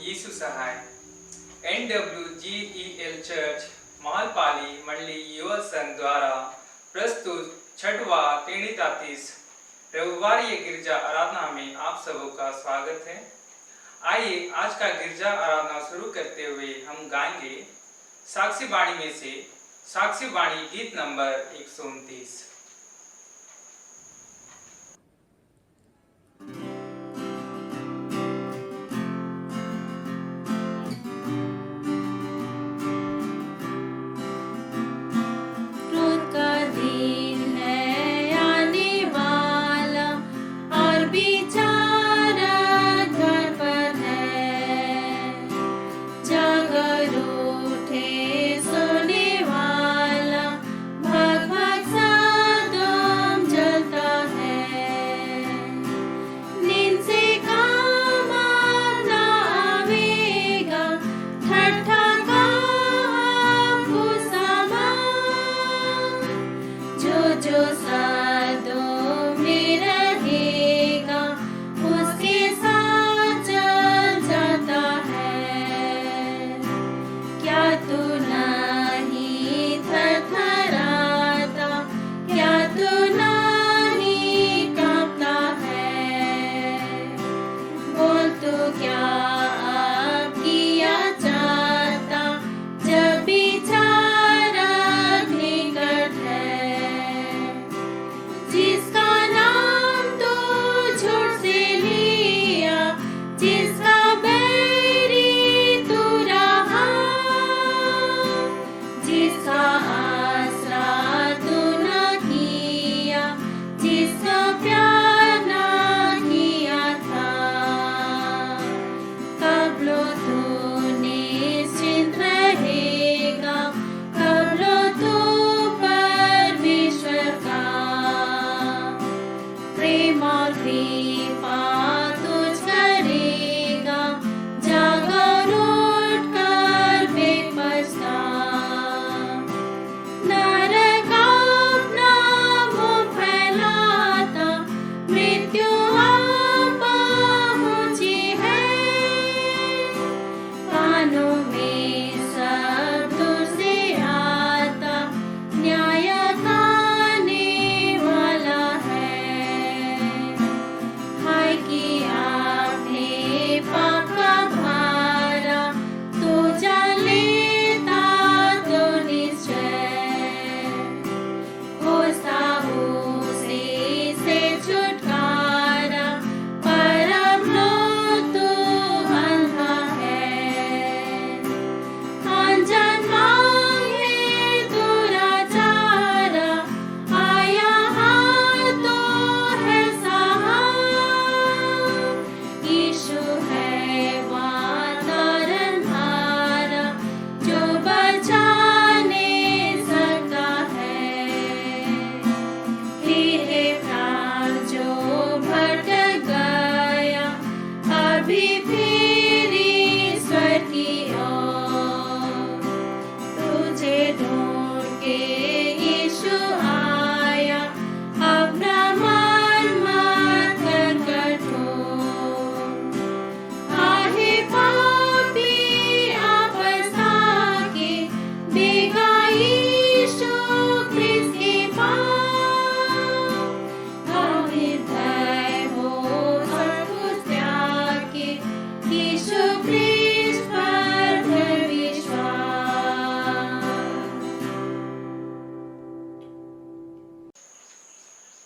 यीशु सहाय NWGEL church महालपाली मंडली युवा संघ द्वारा प्रस्तुत छठवां 33 रविवारीय गिरजा आराधना में आप सबों का स्वागत है। आइए आज का गिरजा आराधना शुरू करते हुए हम गाएंगे साक्षी वाणी में से साक्षी वाणी गीत नंबर 129।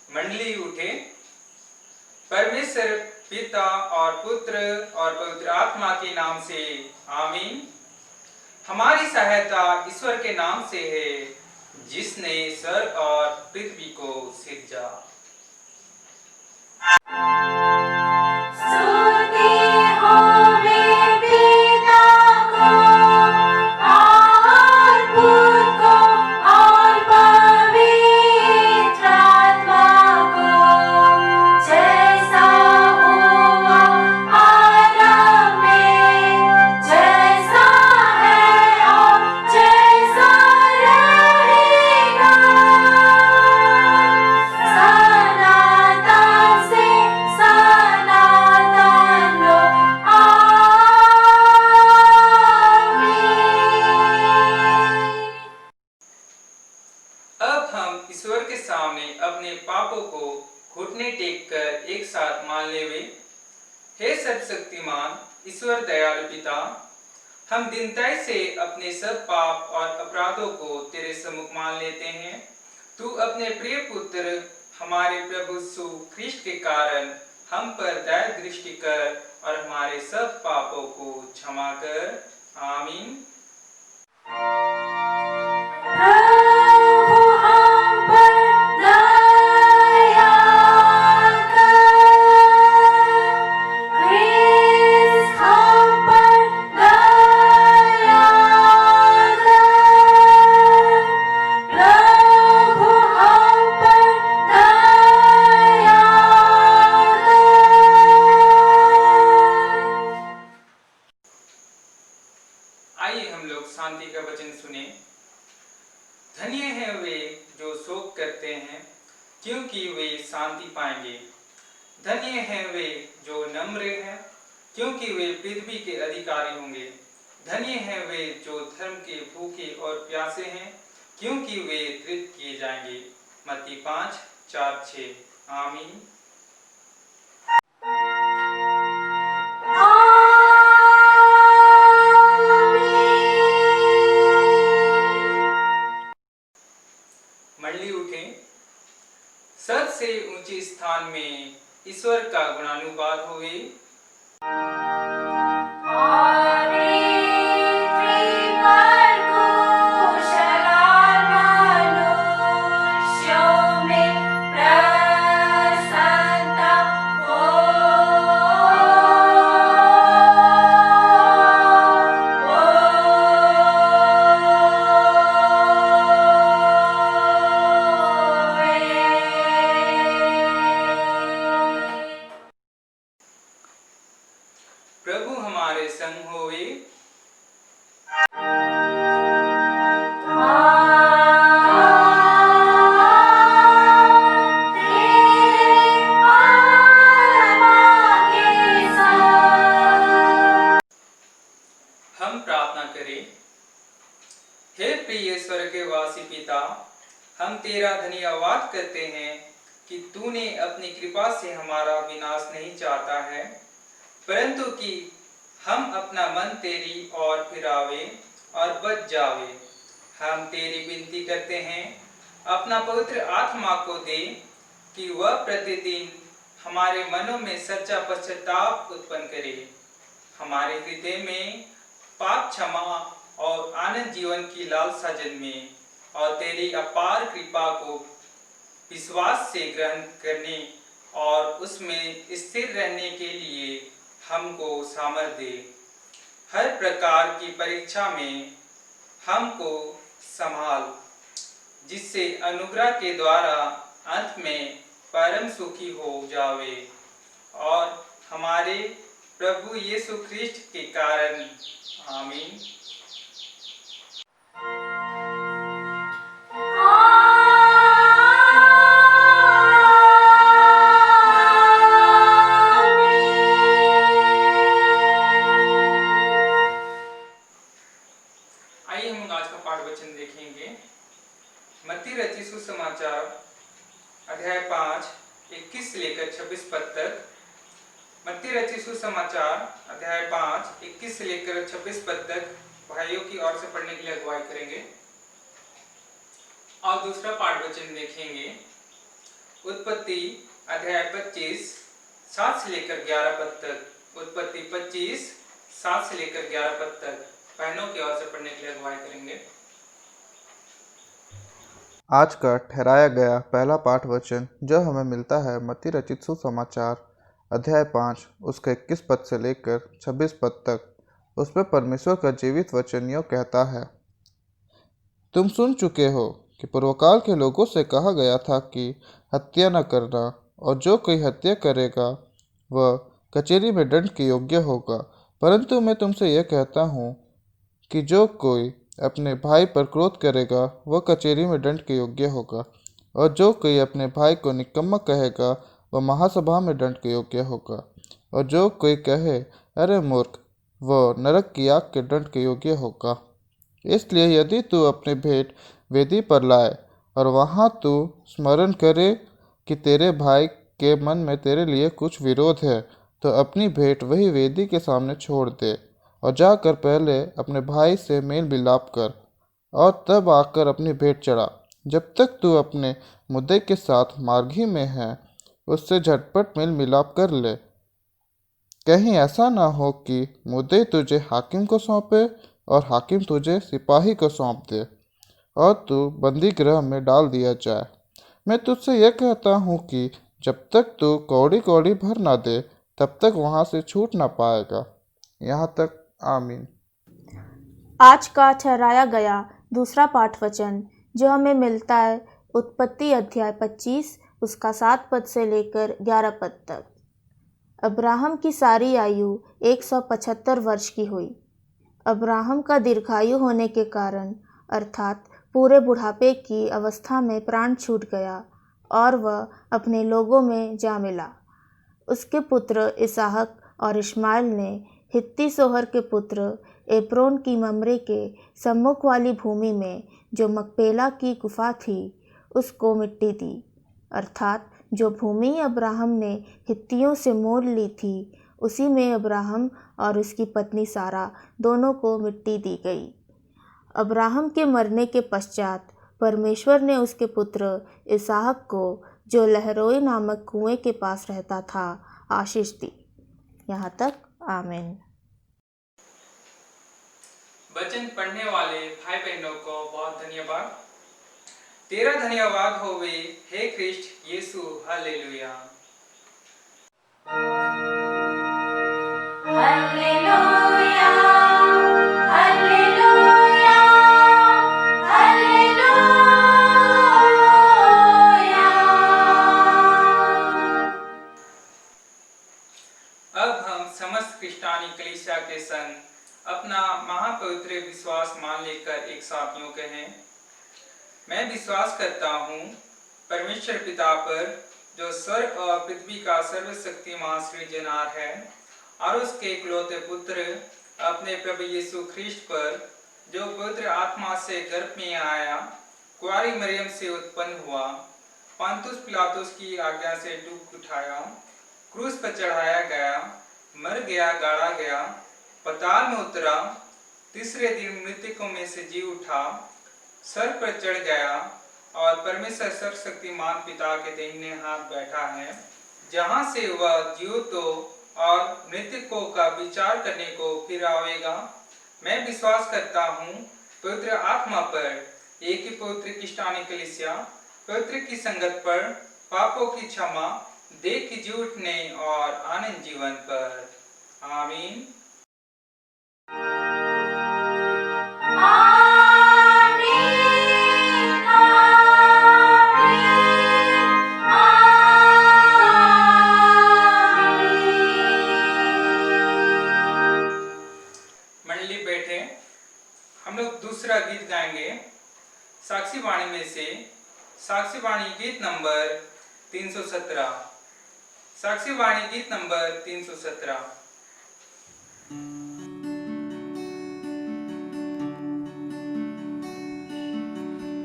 मंडली उठे। परमेश्वर पिता और पुत्र और पवित्र आत्मा के नाम से आमीन। हमारी सहायता ईश्वर के नाम से है जिसने स्वर्ग और पृथ्वी को सिरजा। Sa हम दीनताई से अपने सब पाप और अपराधों को तेरे सम्मुख मान लेते हैं। तू अपने प्रिय पुत्र हमारे प्रभु यीशु ख्रीष्ट के कारण हम पर दया दृष्टि कर और हमारे सब पापों को क्षमा कर। आमीन। आइए हम लोग शांति का वचन सुने। धन्य हैं वे जो शोक करते हैं, क्योंकि वे शांति पाएंगे। धन्य हैं वे जो नम्र हैं, क्योंकि वे पृथ्वी के अधिकारी होंगे। धन्य हैं वे जो धर्म के भूखे और प्यासे हैं, क्योंकि वे तृप्त किए जाएंगे। मत्ती 5:4-6। आमीन। मंडली उठे। सत से ऊंचे स्थान में ईश्वर का गुणानुवाद हुए। प्रभु हमारे संग होवे। हम प्रार्थना करें। हे प्रिय स्वर्गवासी पिता, हम तेरा धन्यवाद करते हैं कि तूने अपनी कृपा से हमारा विनाश नहीं चाहता है, परंतु कि हम अपना मन तेरी ओर फिरावे और बच जावे। हम तेरी विनती करते हैं, अपना पवित्र आत्मा को दे कि वह प्रतिदिन हमारे मनों में सच्चा पश्चाताप उत्पन्न करे, हमारे हृदय में पाप क्षमा और आनंद जीवन की लालसा जन्मे और तेरी अपार कृपा को विश्वास से ग्रहण करने और उसमें स्थिर रहने के लिए हमको सामर्थ्य दे। हर प्रकार की परीक्षा में हमको संभाल, जिससे अनुग्रह के द्वारा अंत में परम सुखी हो जावे और हमारे प्रभु यीशु ख्रीष्ट के कारण। आमीन। आइए हम आज का पाठ वचन देखेंगे। मत्ती रचित सुसमाचार अध्याय 5 21 से लेकर 26 पद तक। मत्ती रचित सुसमाचार अध्याय 5 21 से लेकर 26 पद तक भाइयों की ओर से पढ़ने के लिए अगुवाई करेंगे। और दूसरा पाठ वचन देखेंगे उत्पत्ति अध्याय 25 7 से लेकर 11 पद तक। उत्पत्ति 25 7 से लेकर 11 पद तक बहनों की ओर से पढ़ने के लिए अगुवाई करेंगे। आज का ठहराया गया पहला पाठ वचन जो हमें मिलता है मत्ती रचित सुसमाचार अध्याय 5 उसके 21 पद से लेकर 26 पद तक। उसमें परमेश्वर का जीवित वचन यूँ कहता है, तुम सुन चुके हो कि पूर्वकाल के लोगों से कहा गया था कि हत्या न करना, और जो कोई हत्या करेगा वह कचहरी में दंड के योग्य होगा। परंतु मैं तुमसे यह कहता हूँ कि जो कोई अपने भाई पर क्रोध करेगा वह कचहरी में दंड के योग्य होगा, और जो कोई अपने भाई को निकम्मा कहेगा वह महासभा में दंड के योग्य होगा, और जो कोई कहे अरे मूर्ख वह नरक की आग के दंड के योग्य होगा। इसलिए यदि तू अपनी भेंट वेदी पर लाए और वहाँ तू स्मरण करे कि तेरे भाई के मन में तेरे लिए कुछ विरोध है, तो अपनी भेंट वही वेदी के सामने छोड़ दे। और जाकर पहले अपने भाई से मेल मिलाप कर और तब आकर अपनी भेंट चढ़ा। जब तक तू अपने मुद्दे के साथ मार्गी में है, उससे झटपट मेल मिलाप कर ले। कहीं ऐसा ना हो कि मुद्दे तुझे हाकिम को सौंपे और हाकिम तुझे सिपाही को सौंप दे और तू बंदी गृह में डाल दिया जाए। मैं तुझसे यह कहता हूँ कि जब तक तू कौड़ी कौड़ी भर ना दे, तब तक वहाँ से छूट ना पाएगा। यहाँ तक। आमीन। आज का ठहराया गया दूसरा पाठ वचन जो हमें मिलता है उत्पत्ति अध्याय 25 उसका 7 पद से लेकर 11 पद तक। अब्राहम की सारी आयु 175 वर्ष की हुई। अब्राहम का दीर्घायु होने के कारण अर्थात पूरे बुढ़ापे की अवस्था में प्राण छूट गया और वह अपने लोगों में जा मिला। उसके पुत्र इसहाक और इश्माइल ने हित्ती सोहर के पुत्र एप्रोन की ममरे के सम्मुख वाली भूमि में जो मकपेला की गुफा थी उसको मिट्टी दी, अर्थात जो भूमि अब्राहम ने हित्तियों से मोल ली थी उसी में अब्राहम और उसकी पत्नी सारा दोनों को मिट्टी दी गई। अब्राहम के मरने के पश्चात परमेश्वर ने उसके पुत्र इसहाक को जो लहरोई नामक कुएं के पास रहता था आशीष दी। यहाँ तक। आमीन। वचन पढ़ने वाले भाई बहनों को बहुत धन्यवाद। तेरा धन्यवाद होवे हे ख्रिस्ट यीशु। हालेलुया। Hallelujah, hallelujah, hallelujah. अब हम समस्त क्रिस्टियानी कलीसिया के संग अपना महापवित्र विश्वास मान लेकर एक साथ यूं कहें। मैं विश्वास करता हूँ परमेश्वर पिता पर जो स्वर्ग और पृथ्वी का सर्वशक्तिमान सृजनहार है और उसके इकलौते पुत्र अपने प्रभु यीशु ख्रिस्ट पर जो पवित्र आत्मा से गर्भ में आया, कुंवारी मरियम से उत्पन्न हुआ, पंतुस पिलातुस की आज्ञा से डूब उठाया, क्रूस पर चढ़ाया गया, मर गया, गाड़ा गया, पाताल में उतरा, तीसरे दिन मृतकों में से जी उठा, सर पर चढ़ गया और परमेश्वर सर्वशक्तिमान पिता के दाहिने हाथ बैठा है, जहां से वह जीवितों और मृतकों का विचार करने को फिर आवेगा। मैं विश्वास करता हूँ पवित्र आत्मा पर, एक ही पवित्र क्रिस्टियानी कलीसिया, पवित्र की संगत पर, पापों की क्षमा, देह की जी उठने और आनंद जीवन पर। आमीन। मंडली बैठे, हम लोग दूसरा गीत गाएंगे साक्षी वाणी में से। साक्षी वाणी गीत नंबर 317। साक्षी वाणी गीत नंबर 317।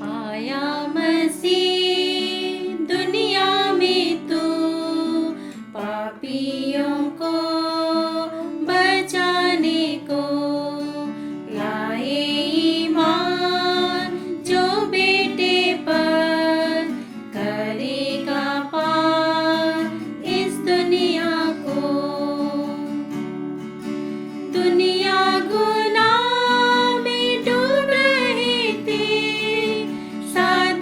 आया मसीह दुनिया में तो पापियों को बचाने को, लाए ईमान जो बेटे पर, करेगा पार इस दुनिया को। दुनिया गुनाह में डूब रही थी, साथ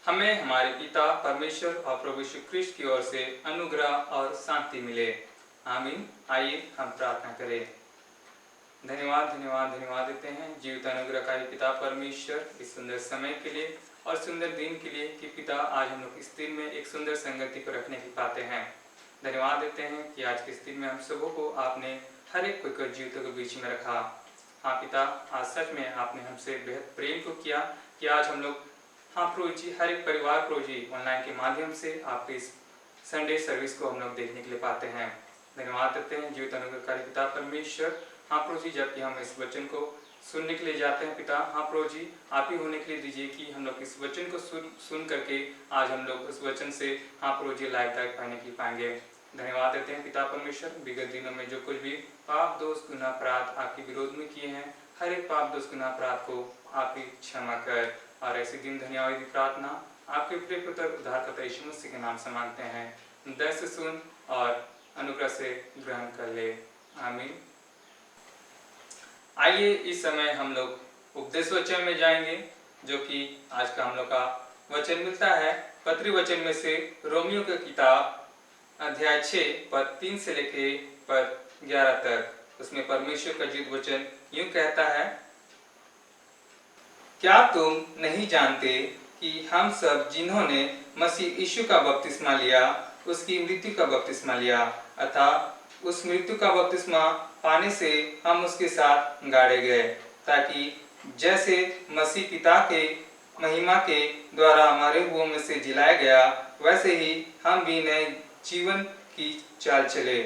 हमें हमारे पिता परमेश्वर और प्रभु यीशु क्रिस्ट की ओर से अनुग्रह और शांति मिले। आमीन। आइए हम प्रार्थना करें। धन्यवाद धन्यवाद धन्यवाद देते हैं जीवित अनुग्रहकारी पिता परमेश्वर इस सुंदर समय के लिए और सुंदर दिन के लिए कि पिता आज हम लोग इस दिन में एक सुंदर संगति को रखने की पाते हैं। धन्यवाद देते हैं कि आज के इस दिन में हम सबों को आपने हर एक को जीवितों के बीच में रखा। हाँ पिता, आज सच में आपने हमसे बेहद प्रेम को किया कि आज हम लोग हाँ प्रभु जी हर एक परिवार प्रभु जी ऑनलाइन के माध्यम से आपके इस संडे सर्विस को हम लोग देखने के लिए पाते हैं। धन्यवाद देते हैं जीवित अनुग्रहकारी पिता परमेश्वर। हाँ प्रभु जी, जबकि हम इस वचन को सुनने के लिए जाते हैं पिता, हाँ प्रभु जी आप ही होने के लिए दीजिए कि हम लोग इस वचन को सुन करके आज हम लोग उस वचन से हाँ प्रभु जी लाभदायक पाने के लिए पाएंगे। धन्यवाद देते हैं पिता परमेश्वर। विगत दिनों में जो कुछ भी पाप दोष गुनाह अपराध आपके विरोध में किए हैं, हर एक पाप दोष गुनाह अपराध को आप ही क्षमा कर। और ऐसे दिन धन्यवाद की प्रार्थना आपके प्रिय पुत्र उद्धारकर्ता यीशु मसीह के नाम से मांगते हैं। दया से सुन और अनुग्रह से ग्रहण कर ले। आमीन। आइए इस समय हम लोग उपदेश वचन में जाएंगे, जो कि आज का हम लोग का वचन मिलता है पत्री वचन में से रोमियो की किताब अध्याय 6 पद 3 से लेके पद 11 तक। उसमें परमेश्वर का जीवित वचन यूं कहता है, क्या तुम नहीं जानते कि हम सब जिन्होंने मसीह यीशु का बपतिस्मा लिया उसकी मृत्यु का बपतिस्मा लिया, अर्थात उस मृत्यु का बपतिस्मा पाने से हम उसके साथ गाड़े गए, ताकि जैसे मसीह पिता के महिमा के द्वारा मरे हुओं में से जिलाया गया, वैसे ही हम भी नए जीवन की चाल चले।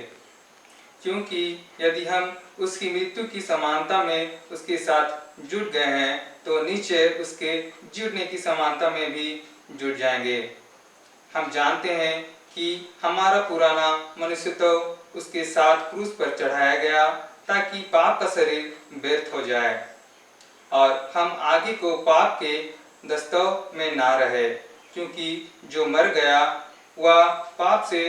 क्योंकि यदि हम उसकी मृत्यु की समानता में उसके साथ जुड़ गए हैं, तो नीचे उसके जुड़ने की समानता में भी जुड़ जाएंगे। हम जानते हैं कि हमारा पुराना मनुष्य तो उसके साथ क्रूस पर चढ़ाया गया, ताकि पाप का शरीर व्यर्थ हो जाए और हम आगे को पाप के दस्तव में ना रहे। क्योंकि जो मर गया वह पाप से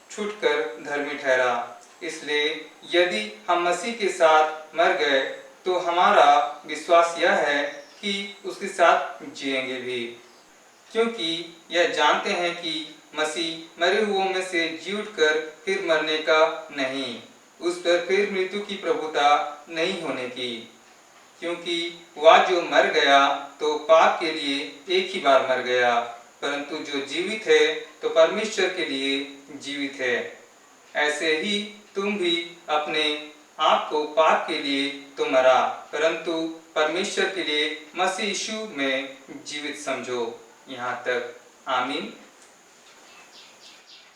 छूटकर धर्मी ठहरा। इसलिए यदि हम मसीह के साथ मर गए तो हमारा विश्वास यह है कि उसके साथ जिएंगे भी, क्योंकि यह जानते हैं कि मसीह मरे हुओं में से जी उठकर फिर मरने का नहीं, उस पर फिर मृत्यु की प्रभुता नहीं होने की। क्योंकि वह जो मर गया तो पाप के लिए एक ही बार मर गया, परंतु जो जीवित है तो परमेश्वर के लिए जीवित है। ऐसे ही तुम भी अपने आप को पाप के लिए तो मरा, परंतु परमेश्वर के लिए मसीह यीशु में जीवित समझो। यहाँ तक। आमीन।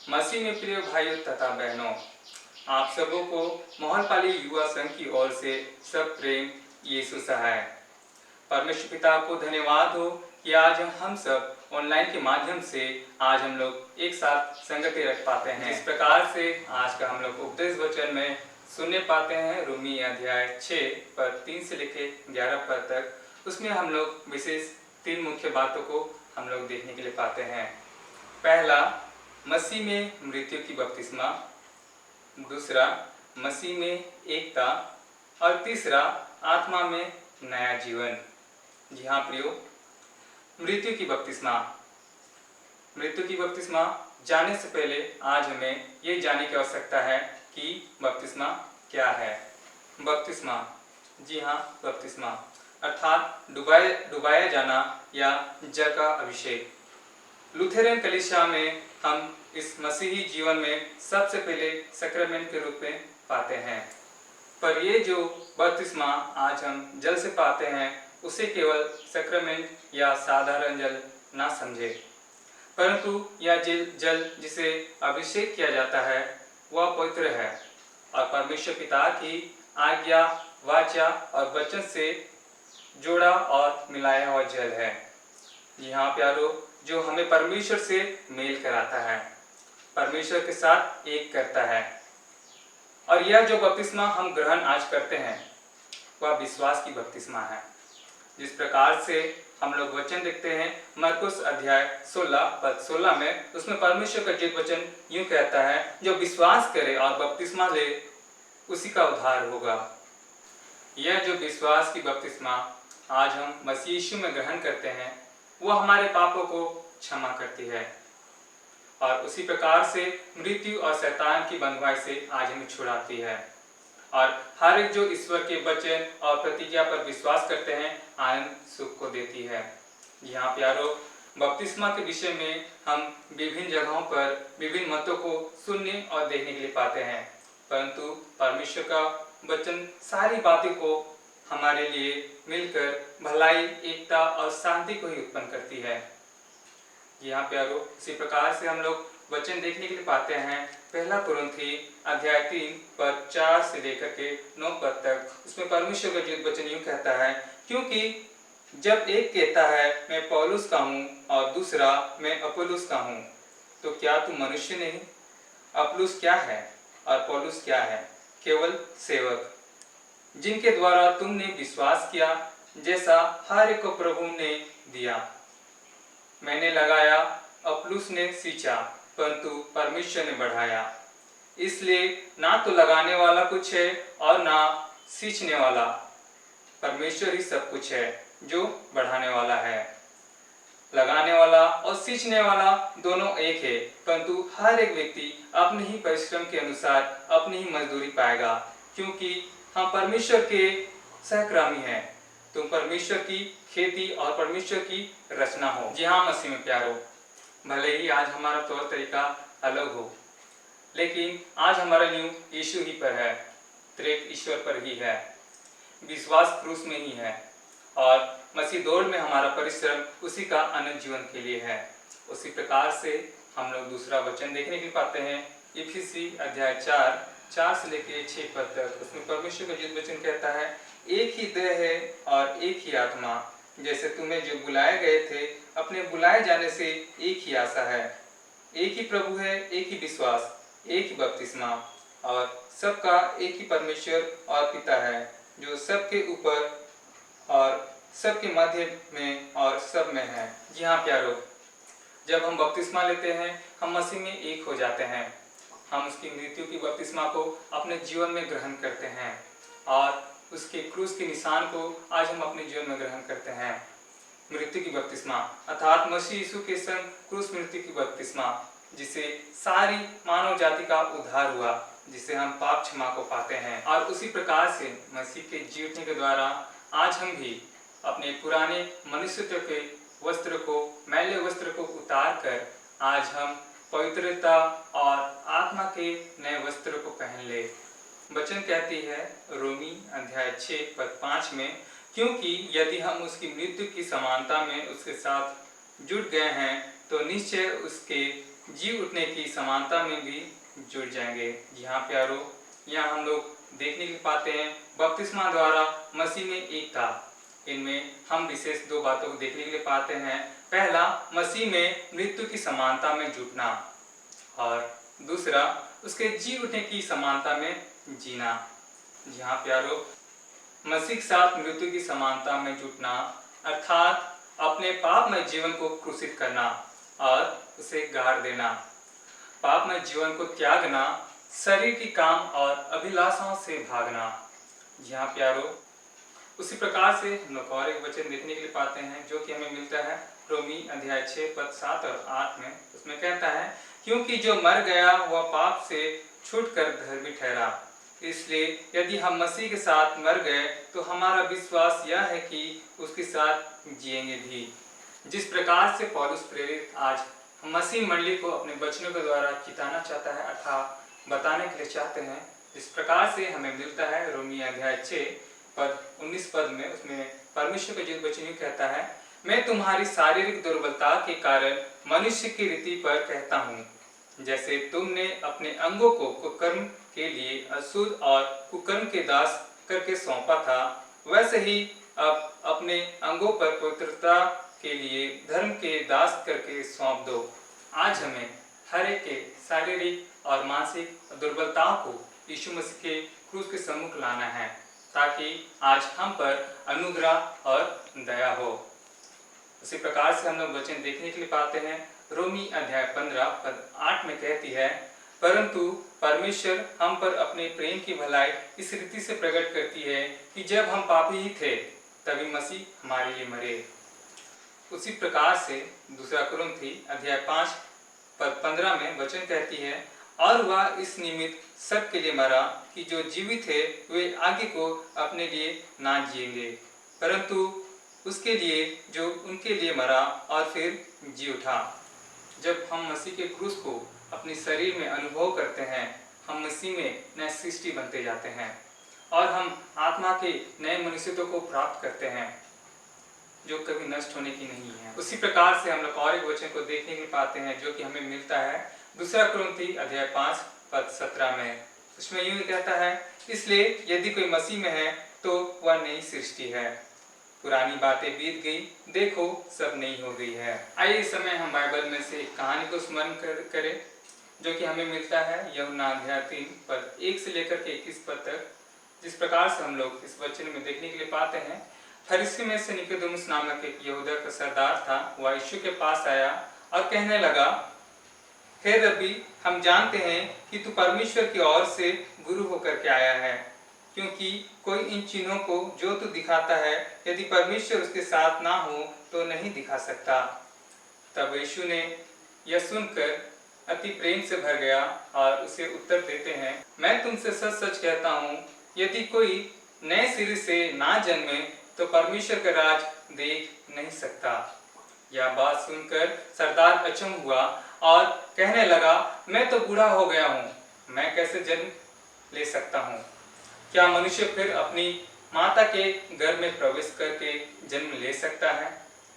मसीह में प्रिय भाइयों तथा बहनों, आप सबों को मोहनपाली युवा संघ की ओर से सब प्रेम यीशु सहाय। परमेश्वर पिता को धन्यवाद हो कि आज हम सब ऑनलाइन के माध्यम से आज हम लोग एक साथ संगति रख पाते हैं। इस प्रकार से आज का हम लोग उपदेश वचन में सुनने पाते हैं रोमी अध्याय 6 पद 3 से लेके 11 पद तक। उसमें हम लोग विशेष 3 मुख्य बातों को हम लोग देखने के लिए पाते हैं। पहला, मसीह में मृत्यु की बपतिस्मा। दूसरा, मसीह में एकता। और तीसरा, आत्मा में नया जीवन। जी हाँ प्रियो, मृत्यु की बपतिस्मा। मृत्यु की बपतिस्मा जाने से पहले आज हमें ये जानने की आवश्यकता है कि बपतिस्मा क्या है। बपतिस्मा, जी हाँ बपतिस्मा अर्थात डुबाया जाना या जल का अभिषेक। लुथेरन कलीसिया में हम इस मसीही जीवन में सबसे पहले सैक्रामेंट के रूप में पाते हैं, पर ये जो बपतिस्मा आज हम जल से पाते हैं उसे केवल सैक्रामेंट या साधारण जल ना समझे, परंतु यह जल जिसे अभिषेक किया जाता है वह पवित्र है और परमेश्वर पिता की आज्ञा, वाचा और वचन से जोड़ा और मिलाया हुआ जल है। जी हाँ प्यारो, जो हमें परमेश्वर से मेल कराता है, परमेश्वर के साथ एक करता है। और यह जो बपतिस्मा हम ग्रहण आज करते हैं वह विश्वास की बपतिस्मा है। जिस प्रकार से हम लोग वचन देखते हैं मरकुस अध्याय 16 पद 16 में, उसमें परमेश्वर का जीवित वचन यूं कहता है, जो विश्वास करे और बपतिस्मा ले उसी का उद्धार होगा। यह जो विश्वास की बपतिस्मा आज हम मसीह यीशु में ग्रहण करते हैं वह हमारे पापों को क्षमा करती है और उसी प्रकार से मृत्यु और शैतान की बंधुआई से आज हमें छुड़ाती है और हर एक जो ईश्वर के वचन और प्रतिज्ञा पर विश्वास करते हैं आनंद सुख को देती है। यहाँ प्यारो, बपतिस्मा के विषय में हम विभिन्न जगहों पर विभिन्न मतों को सुनने और देखने के लिए पाते हैं, परंतु परमेश्वर का वचन सारी बातें को हमारे लिए मिलकर भलाई, एकता और शांति को ही उत्पन्न करती है। यहाँ प्यारो, इसी प्रकार से हम लोग वचन देखने के लिए पाते हैं पहला कुरिन्थी अध्याय 3 पद 4 से लेकर के 9 पद तक। उसमें परमेश्वर का जीवित वचन यूं कहता है, क्योंकि जब एक कहता है मैं पौलुस का हूँ और दूसरा मैं अपुल्लोस का हूँ, तो क्या तुम मनुष्य नहीं? अपुल्लोस क्या है और पौलुस क्या है? केवल सेवक, जिनके द्वारा तुमने विश्वास किया, जैसा हर एक को प्रभु ने दिया। मैंने लगाया, अपुल्लोस ने सींचा, परंतु परमेश्वर ने बढ़ाया। इसलिए ना तो लगाने वाला कुछ है और ना सींचने वाला, परमेश्वर ही सब कुछ है जो बढ़ाने वाला है। लगाने वाला और सींचने वाला दोनों एक है, परंतु हर एक व्यक्ति अपने ही परिश्रम के अनुसार अपनी ही मजदूरी पाएगा, क्योंकि हम परमेश्वर के सहकर्मी हैं। तुम परमेश्वर की खेती और परमेश्वर की रचना हो। जी हाँ मसीह में प्यारो, भले ही आज हमारा तौर तरीका अलग हो, लेकिन आज हमारा न्यू यीशु ही पर है, त्रिएक ईश्वर पर ही है, विश्वास क्रूस में ही है और मसीह दौड़ में हमारा परिश्रम उसी का अनंत जीवन के लिए है। उसी प्रकार से हम लोग दूसरा वचन देखने के लिए पाते हैं इफिसी अध्याय 4 से लेकर 6 पद तक। उसमें परमेश्वर का जीवित वचन कहता है, एक ही देह है और एक ही आत्मा, जैसे तुम्हें जो बुलाए गए थे अपने बुलाए जाने से एक ही आशा है। एक ही प्रभु है, एक ही विश्वास, एक ही बपतिस्मा और सबका एक ही परमेश्वर और पिता है, जो सबके ऊपर और सबके मध्य में और सब में है। जी हाँ प्यारो, जब हम बपतिस्मा लेते हैं हम मसीह में एक हो जाते हैं। हम उसकी मृत्यु की बपतिस्मा को अपने जीवन में ग्रहण करते हैं और उसके क्रूस के निशान को आज हम अपने जीवन में ग्रहण करते हैं। मृत्यु की बपतिस्मा अर्थात मसीह यीशु के संग क्रूस मृत्यु की बपतिस्मा, जिसे सारी मानव जाति का उद्धार हुआ, जिसे हम पाप क्षमा को पाते हैं। और उसी प्रकार से मसीह के जी उठने के द्वारा आज हम भी अपने पुराने मनुष्यत्व के वस्त्र को, मैले वस्त्र को उतार कर आज हम पवित्रता और आत्मा के नए वस्त्र को पहन ले। वचन कहती है रोमी अध्याय 6 पद 5 में, क्योंकि यदि हम उसकी मृत्यु की समानता में उसके साथ जुड़ गए हैं तो निश्चय उसके जी उठने की समानता में भी जुड़ जाएंगे। यहाँ प्यारो, यहाँ हम लोग देखने के लिए पाते हैं बपतिस्मा द्वारा मसीह में एकता। इनमें हम विशेष 2 बातों को देखने के लिए पाते हैं। पहला, मसीह में मृत्यु की समानता में जुटना और दूसरा, उसके जी उठने की समानता में जीना। जी हाँ प्यारो, मसीह के साथ मृत्यु की समानता में जुटना अर्थात अपने पापमय जीवन को क्रूसित करना और उसे गाड़ देना, पापमय जीवन को त्यागना, शरीर की काम और अभिलाषाओं से भागना। जी हाँ प्यारो, उसी प्रकार से हम लोग और एक वचन देखने के लिए पाते हैं जो कि हमें मिलता है रोमी अध्याय 6 पद 7 और 8 में। उसमें कहता है, क्योंकि जो मर गया वह पाप से छूटकर धर्मी ठहरा, इसलिए यदि हम मसीह के साथ मर गए तो हमारा विश्वास यह है कि उसके साथ जिएंगे भी। जिस प्रकार से पौलुस प्रेरित आज मसीह मंडली को अपने वचनों के द्वारा चिताना चाहता है अर्थात बताने के लिए चाहते हैं, इस प्रकार से हमें मिलता है रोमी अध्याय 6 पद 19 पद में। उसमें परमेश्वर का जीवित वचन कहता है, मैं तुम्हारी शारीरिक दुर्बलता के कारण मनुष्य की रीति पर कहता हूँ, जैसे तुमने अपने अंगों को कुकर्म के लिए अशुद्ध और कुकर्म के दास करके सौंपा था, वैसे ही अब अपने अंगों पर पवित्रता के लिए धर्म के दास करके सौंप दो। आज हमें हर एक के शारीरिक और मानसिक दुर्बलताओं को यीशु मसीह के क्रूस के सम्मुख लाना है, ताकि आज हम पर अनुग्रह और दया हो। उसी प्रकार से हम लोग वचन देखने के लिए पाते हैं रोमी अध्याय 15 पद 8 में कहती है, परंतु परमेश्वर हम पर अपने प्रेम की भलाई इस रीति से प्रकट करती है कि जब हम पापी ही थे तभी मसीह हमारे लिए मरे। उसी प्रकार से दूसरा कुरिन्थी अध्याय 5 पद 15 में वचन कहती है, और वह इस निमित्त सबके लिए मरा कि जो जीवित है वे आगे को अपने लिए ना जिएंगे, परंतु उसके लिए जो उनके लिए मरा और फिर जी उठा। जब हम मसीह के क्रूस को अपने शरीर में अनुभव करते हैं, हम मसीह में नए सृष्टि बनते जाते हैं और हम आत्मा के नए मनुष्यत्व को प्राप्त करते हैं जो कभी नष्ट होने की नहीं है। उसी प्रकार से हम लोग और एक वचन को देखने के लिए पाते हैं जो कि हमें मिलता है दूसरा कुरिन्थी अध्याय 5 पद 17 में। उसमें यूं कहता है, इसलिए यदि कोई मसीह में है तो वह नई सृष्टि है, पुरानी बातें बीत गई, देखो सब नई हो गई है। आइए इस समय हम बाइबल में से एक कहानी को स्मरण करें जो कि हमें मिलता है यूहन्ना अध्याय 3 पद 1 से लेकर के 21 पद तक। जिस प्रकार से हम लोग इस वचन में देखने के लिए पाते हैं, फरीसी में से निकोदेमुस नामक एक यहूदा का सरदार था। वह यीशु के पास आया और कहने लगा, हे रब्बी, हम जानते हैं कि तू परमेश्वर की ओर से गुरु होकर के आया है, क्योंकि कोई इन चिन्हों को जो तू दिखाता है यदि परमेश्वर उसके साथ ना हो तो नहीं दिखा सकता। तब यीशु ने यह सुनकर अति प्रेम से भर गया और उसे उत्तर देते हैं, मैं तुमसे सच सच कहता हूँ, यदि कोई नए सिरे से ना जन्मे तो परमेश्वर का राज देख नहीं सकता। यह बात सुनकर सरदार अचंभ हुआ और कहने लगा, मैं तो बूढ़ा हो गया हूँ, मैं कैसे जन्म ले सकता हूँ? क्या मनुष्य फिर अपनी माता के गर्भ में प्रवेश करके जन्म ले सकता है?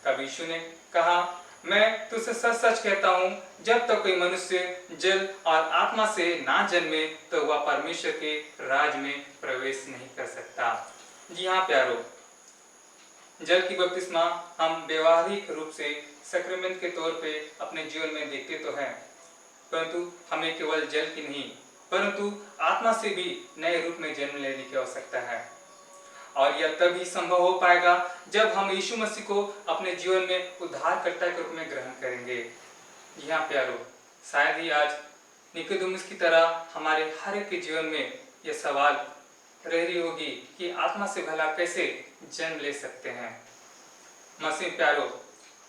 तब यीशु ने कहा, मैं तुझसे सच सच कहता हूँ, जब तक कोई मनुष्य जल और आत्मा से ना जन्मे तो वह परमेश्वर के राज में प्रवेश नहीं कर सकता। जी हाँ प्यारो, जल की बपतिस्मा हम व्यवहारिक रूप से सैक्रामेंट के तौर पे अपने जीवन में देखते तो हैं, परंतु हमें केवल जल की नहीं परंतु आत्मा से भी नए रूप में जन्म लेने की आवश्यकता है। और यह तभी संभव हो पाएगा जब हम यीशु मसीह को अपने जीवन में उद्धारकर्ता के रूप में ग्रहण करेंगे। यहाँ प्यारो, शायद ही आज निकोदेमुस की तरह हमारे हर एक के जीवन में यह सवाल रह रही होगी कि आत्मा से भला कैसे जन्म ले सकते हैं। मसीह प्यारो,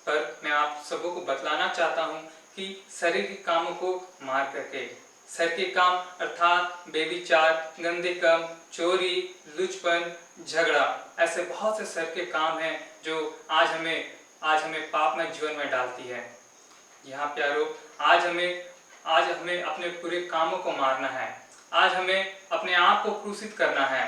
पर मैं आप सबों को बतलाना चाहता हूँ कि शारीरिक कामों को मार करके सर के काम अर्थात बेविचार, गंदे काम, चोरी, लुचपन, झगड़ा, ऐसे बहुत से सर के काम हैं जो आज हमें पापमय जीवन में डालती है। यहाँ प्यारो, आज हमें अपने पूरे कामों को मारना है, आज हमें अपने आप को क्रूसित करना है।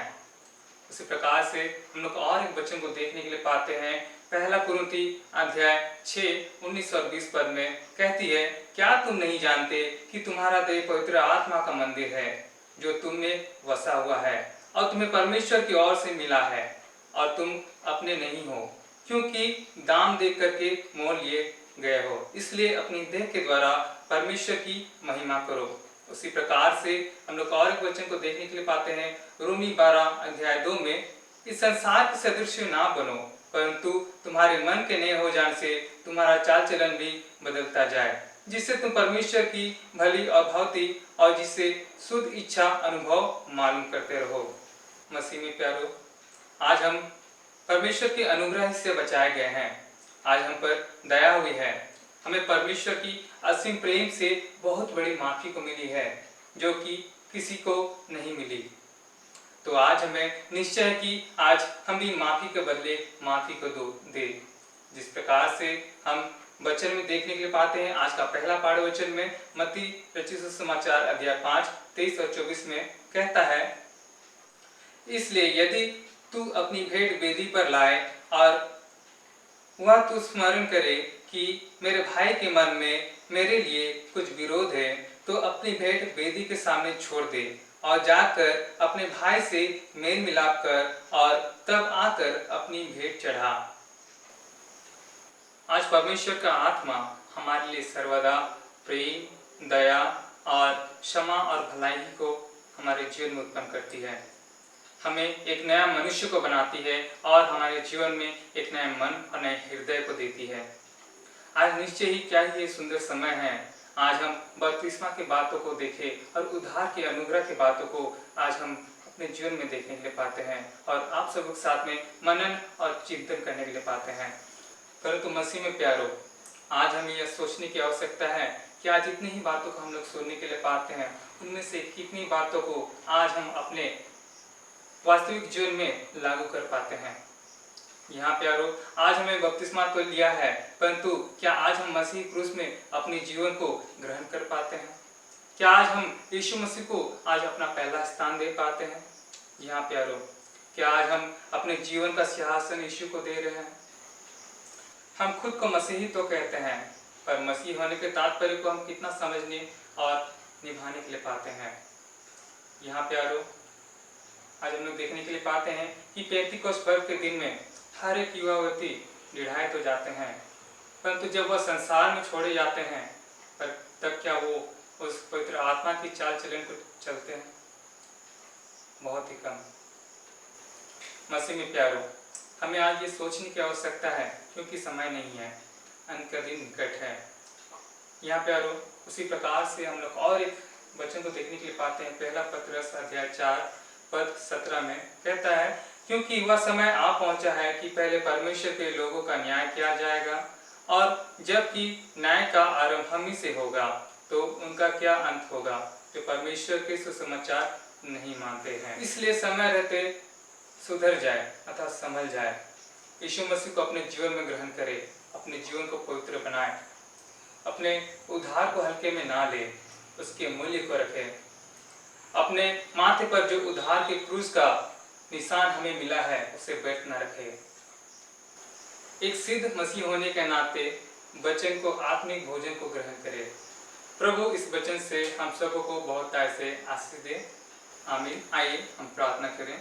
उसी प्रकार से हम लोग और एक वचन को देखने के लिए पाते हैं, पहला कुरिन्थी अध्याय 6 19 और 20 पद में कहती है, क्या तुम नहीं जानते कि तुम्हारा देह पवित्र आत्मा का मंदिर है जो तुम में वसा हुआ है और तुम्हें परमेश्वर की ओर से मिला है और तुम अपने नहीं हो, क्योंकि दाम दे करके मोल लिए गए हो, इसलिए अपनी देह के द्वारा परमेश्वर की महिमा करो। उसी प्रकार से हम लोग और एक वचन को देखने के लिए पाते हैं, रोमी 12 अध्याय 2 में, इस संसार के सदृश्य ना बनो, परंतु तुम्हारे मन के नए हो जाने से तुम्हारा चाल चलन भी बदलता जाए, जिससे तुम परमेश्वर की भली और भौती और जिससे शुद्ध इच्छा अनुभव मालूम करते रहो। मसीह में प्यारो, आज हम परमेश्वर के अनुग्रह से बचाए गए हैं, आज हम पर दया हुई है, हमें परमेश्वर की असीम प्रेम से बहुत बड़ी माफी को मिली है जो कि किसी को नहीं मिली। तो आज हमें निश्चय है कि आज हम भी माफी के बदले माफी को दे। जिस प्रकार से हम वचन में देखने के लिए पाते हैं, आज का पहला पाठ वचन में मत्ती रचित सुसमाचार अध्याय 5 23 और 24 में कहता है, इसलिए यदि तू अपनी भेंट वेदी पर लाए और वह तू स्मरण करे कि मेरे भाई के मन में मेरे लिए कुछ विरोध है, तो अपनी भेंट वेदी के सामने छोड़ दे और जाकर अपने भाई से मेल मिलाप कर और तब आकर अपनी भेंट चढ़ा। आज परमेश्वर का आत्मा हमारे लिए सर्वदा प्रेम, दया और क्षमा और भलाई को हमारे जीवन में उत्पन्न करती है, हमें एक नया मनुष्य को बनाती है और हमारे जीवन में एक नया मन और नए हृदय को देती है। आज निश्चय ही क्या ही ये सुंदर समय है, आज हम बपतिस्मा की बातों को देखें और उद्धार के अनुग्रह की बातों को आज हम अपने जीवन में देखने के लिए पाते हैं और आप सब साथ में मनन और चिंतन करने के लिए पाते हैं। परंतु मसीह में प्यारो, आज हमें यह सोचने की आवश्यकता है कि आज जितनी ही बातों को हम लोग सुनने के लिए पाते हैं, उनमें से कितनी बातों को आज हम अपने वास्तविक जीवन में लागू कर पाते हैं। यहाँ प्यारो, आज हमें बपतिस्मा तो लिया है, परंतु क्या आज हम मसीह क्रूस में अपने जीवन को ग्रहण कर पाते हैं? क्या आज हम यीशु मसीह को आज अपना पहला स्थान दे पाते हैं? यहाँ प्यारो, क्या आज हम अपने जीवन का सिंहासन यीशु को दे रहे हैं? हम खुद को मसीही तो कहते हैं, पर मसीह होने के तात्पर्य को हम कितना समझने और निभाने के लिए पाते हैं? यहाँ प्यारो, आज हम लोग देखने के लिए पाते हैं कि पेंतीकोस्त पर्व के दिन में हर एक युवावती निढ़ाए तो जाते हैं, परंतु जब वह संसार में छोड़े जाते हैं, पर तब क्या वो उस पवित्र आत्मा की चाल चलन को चलते हैं? बहुत ही कम। मसीह में प्यारो, हमें आज ये सोचने की आवश्यकता है, क्योंकि समय नहीं है, अंत का दिन निकट है। यहाँ प्यारो, उसी प्रकार से हम लोग और एक वचन को देखने के लिए पाते हैं। पहला पत्रस अध्याय 4 पद 17 में कहता है, क्योंकि वह समय आ पहुंचा है कि पहले परमेश्वर के लोगों का न्याय किया जाएगा, और जबकि न्याय का आरंभ हम ही से होगा, तो उनका क्या अंत होगा जो परमेश्वर के सुसमाचार नहीं मानते हैं। इसलिए समय रहते सुधर जाए अथवा संभल जाए, यीशु मसीह को अपने जीवन में ग्रहण करे, अपने जीवन को पवित्र बनाए, अपने उद्धार को हल्के में ना ले, उसके मूल्य को रखे, अपने माथे पर जो उद्धार के क्रूस का निशान हमें मिला है उसे व्यर्थ न रखे। एक सिद्ध मसीह होने के नाते वचन को, आत्मिक भोजन को ग्रहण करे। प्रभु इस वचन से हम सबों को बहुत से आशीष दे। आमीन। आइए हम प्रार्थना करें।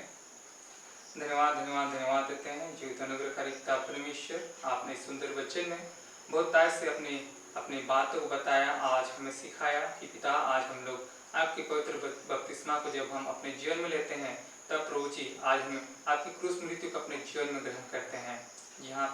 धन्यवाद धन्यवाद धन्यवाद देते हैं जीवित अनुग्रहकारी पिता परमेश्वर, आपने सुंदर वचन में बहुत से अपनी बातों को बताया, आज हमें सिखाया कि पिता आज हम लोग आपकी पवित्र बपतिस्मा को जब हम अपने जीवन में लेते हैं, तब प्रभु जी आज हम आपकी क्रूस मृत्यु को अपने जीवन में ग्रहण करते हैं। जी हाँ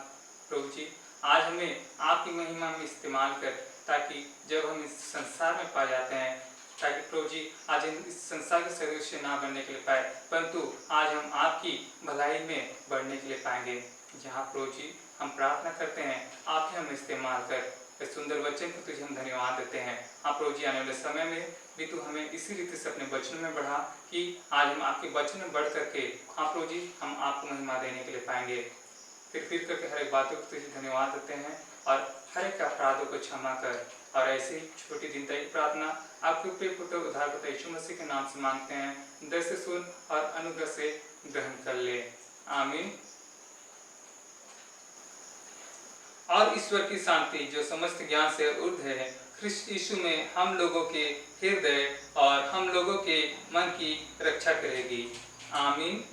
प्रभु जी, आज हमें आपकी महिमा में इस्तेमाल कर, ताकि जब हम इस संसार में पा जाते हैं, ताकि प्रभु जी आज हम इस संसार के सदस्य ना बनने के लिए पाए, परंतु आज हम आपकी भलाई में बढ़ने के लिए पाएंगे। जहाँ प्रभु जी हम प्रार्थना करते हैं, आप ही हम इस्तेमाल कर इस सुंदर वचन को तुझे हम धन्यवाद देते हैं। आप प्रभु जी आने वाले समय में भी तू हमें इसी रीति से अपने वचन में बढ़ा, कि आज हम आपके वचन में बढ़ करके आप प्रभु जी हम आपको महिमा देने के लिए पाएंगे। फिर करके हर एक बातों को तुझे धन्यवाद देते हैं, और हर एक अपराधों को क्षमा कर, और ऐसी छोटी दिन तक प्रार्थना आपके प्रिय पुत्र उद्धारकर्ता यीशु मसीह के नाम से मांगते हैं। दया से सुन और अनुग्रह से ग्रहण कर ले। आमीन। और ईश्वर की शांति जो समस्त ज्ञान से ऊर्ध्व है, ख्रिस्त यीशु में हम लोगों के हृदय और हम लोगों के मन की रक्षा करेगी। आमीन।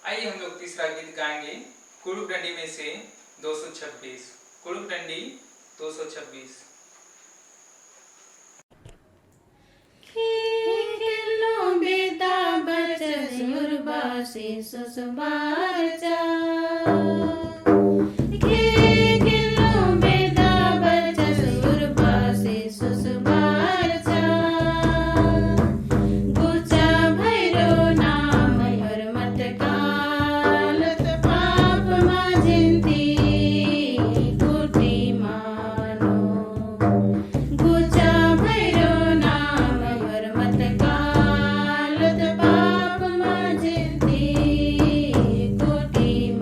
आइए हम लोग तीसरा गीत गाएंगे, कुड़ुक डंडी में से 226। कुड़ुक डंडी 226। खेलो बेटा बच्चा सुरबा से ससुबार जा, खेलो बेटा बच्चा सुरबा से ससुबार जा, गुचा भैरो नाम और मत काल पाप माजिंती कुटी मानो, गुचा भैरो नाम और मत काल पाप माजिंती कुटी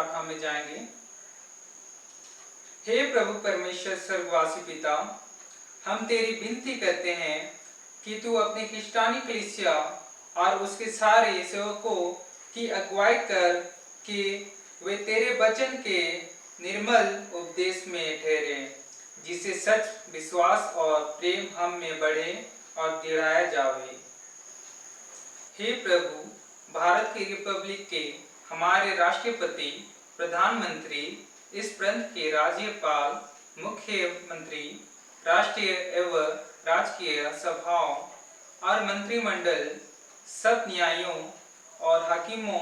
प्रार्थना में जाएंगे। हे प्रभु परमेश्वर स्वर्गवासी पिता, हम तेरी विनती करते हैं कि तू अपनी क्रिस्टियानी कलीसिया और उसके सारे सेवकों की अगुवाई कर कि वे तेरे वचन के निर्मल उपदेश में ठहरे, जिससे सच, विश्वास और प्रेम हम में बढ़े और दृढ़ाया जावे। हे प्रभु, भारत की रिपब्लिक के हमारे राष्ट्रपति, प्रधानमंत्री, इस प्रांत के राज्यपाल, मुख्यमंत्री, राष्ट्रीय एवं राजकीय सभाओं और मंत्रिमंडल, सब न्यायियों और हाकिमों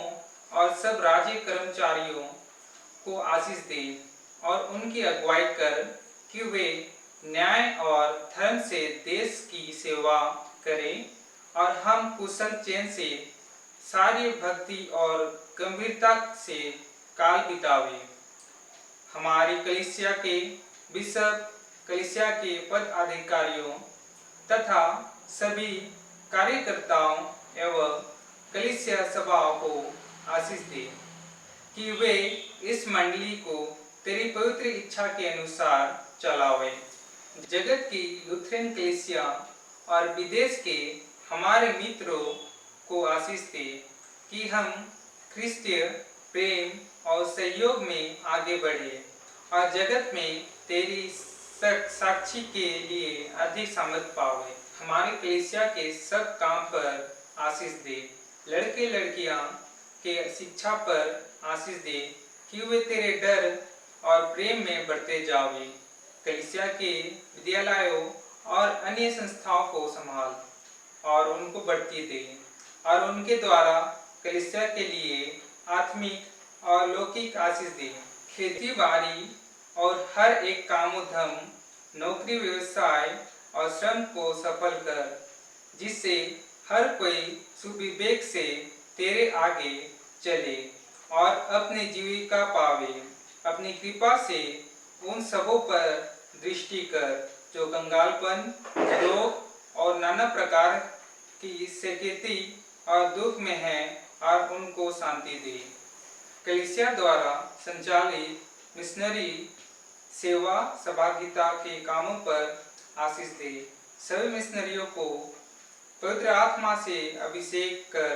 और सब राज्य कर्मचारियों को आशीष दे और उनकी अगुवाई कर कि वे न्याय और धर्म से देश की सेवा करें और हम कुशल चैन से सारी भक्ति और गंभीरता से काल बितावे। हमारी कलीसिया के बिशप, कलीसिया के पद अधिकारियों तथा सभी कार्यकर्ताओं एवं कलीसिया सभाओं को आशीष दे कि वे इस मंडली को तेरी पवित्र इच्छा के अनुसार चलावे। जगत की लुथेरन कलीसिया और विदेश के हमारे मित्रों को आशीष दे कि हम ख्रिस्तीय प्रेम और सहयोग में आगे बढ़े और जगत में तेरी साक्षी के लिए अधिक सामर्थ पावे। हमारी कलीसिया के सब काम पर आशीष दे, लड़के लड़कियां के शिक्षा पर आशीष दे कि वे तेरे डर और प्रेम में बढ़ते जावे। कलीसिया के विद्यालयों और अन्य संस्थाओं को संभाल और उनको बढ़ती दे और उनके द्वारा कलीसिया के लिए आत्मिक और लौकिक आशीष दे। खेती बाड़ी और हर एक काम उद्यम, नौकरी, व्यवसाय और श्रम को सफल कर, जिससे हर कोई सुविवेक से तेरे आगे चले और अपनी जीविका पावे। अपनी कृपा से उन सबों पर दृष्टि कर जो कंगालपन, रोग और नाना प्रकार की सकेती और दुख में हैं और उनको शांति दे। कलीसिया द्वारा संचालित मिशनरी सेवा सहभागिता के कामों पर आशीष दे। सभी मिशनरियों को पवित्र आत्मा से अभिषेक कर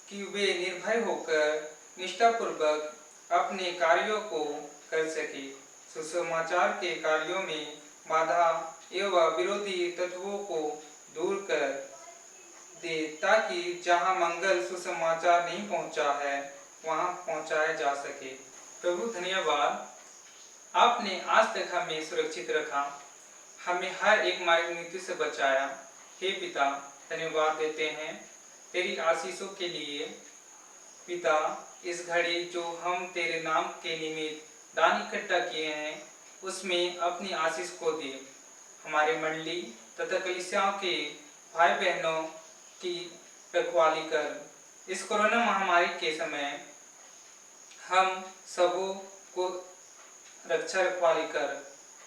कि वे निर्भय होकर निष्ठापूर्वक अपने कार्यों को कर सके। सुसमाचार के कार्यों में बाधा एवं विरोधी तत्वों को दूर कर दे ताकि जहां मंगल सुसमाचार नहीं पहुंचा है वहां पहुंचाया जा सके। प्रभु धन्यवाद, आपने आज तक हमें सुरक्षित रखा, हमें हर एक मार्ग मृत्यु से बचाया। हे पिता, धन्यवाद देते हैं तेरी आशीषों के लिए। पिता, इस घड़ी जो हम तेरे नाम के निमित्त दान इकट्ठा किए हैं उसमें अपनी आशीष को दे। हमारे मंडली तथा कलीसियाओं के भाई बहनों की रखवाली कर। इस कोरोना महामारी के समय हम सबों को रक्षा रखवाली कर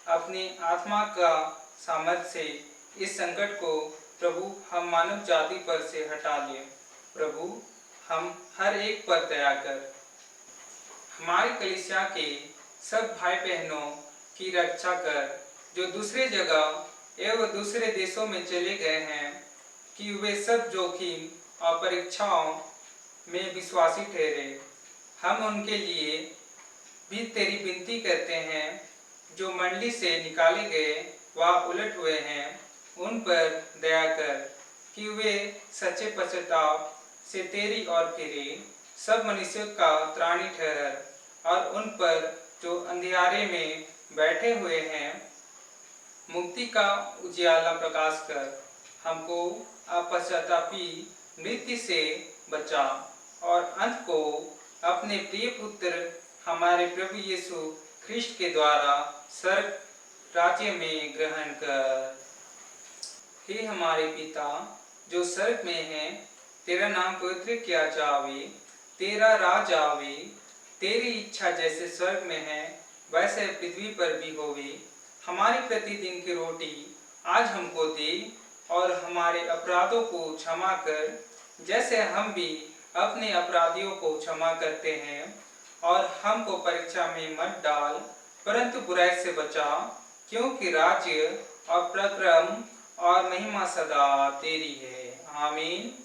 अपनी आत्मा का सामर्थ्य से इस संकट को प्रभु हम मानव जाति पर से हटा ले। प्रभु, हम हर एक पर दया कर। हमारी कलीसिया के सब भाई बहनों की रक्षा कर जो दूसरे जगह एवं दूसरे देशों में चले गए हैं कि वे सब जोखिम और परीक्षाओं में विश्वासी ठहरे। हम उनके लिए भी तेरी विनती करते हैं जो मंडली से निकाले गए व उलट हुए हैं, उन पर दया कर कि वे सच्चे पश्चाताप से तेरी ओर फिरे। सब मनुष्यों का त्राणी ठहर और उन पर जो अंधियारे में बैठे हुए हैं मुक्ति का उजियाला प्रकाश कर। हमको अपश्चातापी मृत्यु से बचा और अंत को अपने प्रिय पुत्र हमारे प्रभु यीशु ख्रिस्ट के द्वारा स्वर्ग राज्य में ग्रहण कर। हे हमारे पिता जो स्वर्ग में है, तेरा नाम पवित्र किया जावे, तेरा राज आवे, तेरी इच्छा जैसे स्वर्ग में है वैसे पृथ्वी पर भी होवे। हमारी प्रतिदिन की रोटी आज हमको दे और हमारे अपराधों को क्षमा कर जैसे हम भी अपने अपराधियों को क्षमा करते हैं, और हमको परीक्षा में मत डाल, परंतु बुराई से बचा, क्योंकि राज्य और प्रक्रम और महिमा सदा तेरी है। आमीन।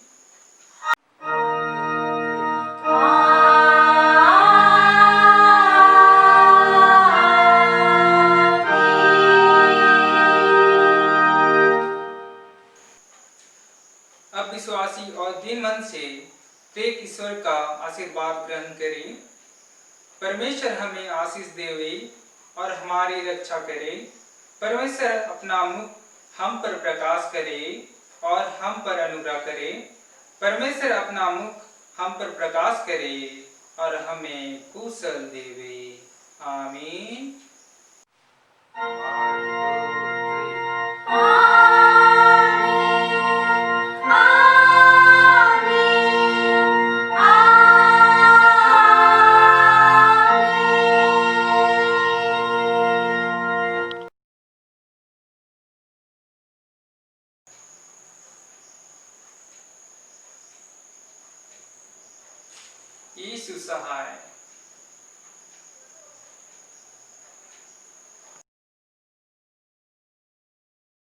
अब विश्वासी और दीन मन से टेक ईश्वर का आशीर्वाद ग्रहण करें। परमेश्वर हमें आशीष देवे और हमारी रक्षा करे। परमेश्वर अपना मुख हम पर प्रकाश करे और हम पर अनुग्रह करे। परमेश्वर अपना मुख हम पर प्रकाश करे और हमें कुशल देवे। आमीन। यीशु सहाय।